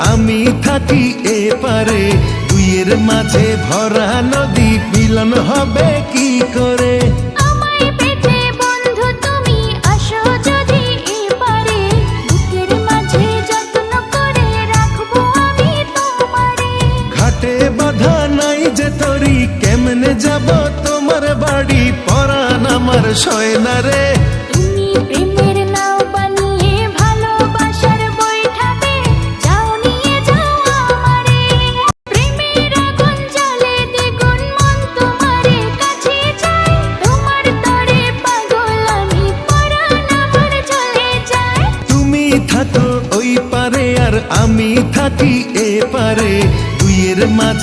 আমি থাকি এপারে, দুইয়ের মাঝে ভরা নদী মিলন হবে কি করে? আমায় পেতে বন্ধু তুমি আসো যদি এপারে, বুকের মাঝে যত্ন করে রাখবো আমি তোমারে। ঘাটে বাঁধা নাই যে তরি, কেমনে যাব তোমার বাড়ি? পরাণ আমার সয় না রে। তুমি প্রেমের নাও বানিয়ে ভালোবাসার বৈঠাতে যাও, নিয়ে যাও আমারে। প্রেমের আগুন জ্বলে দ্বিগুণ, মন তোমারে কাছে চায়, তোমার তরে পাগল আমি, পরাণ আমার চলে যায়। তুমি থাকো ওই পারে আর আমি থাকি এপারে, দুইয়ের মাঝে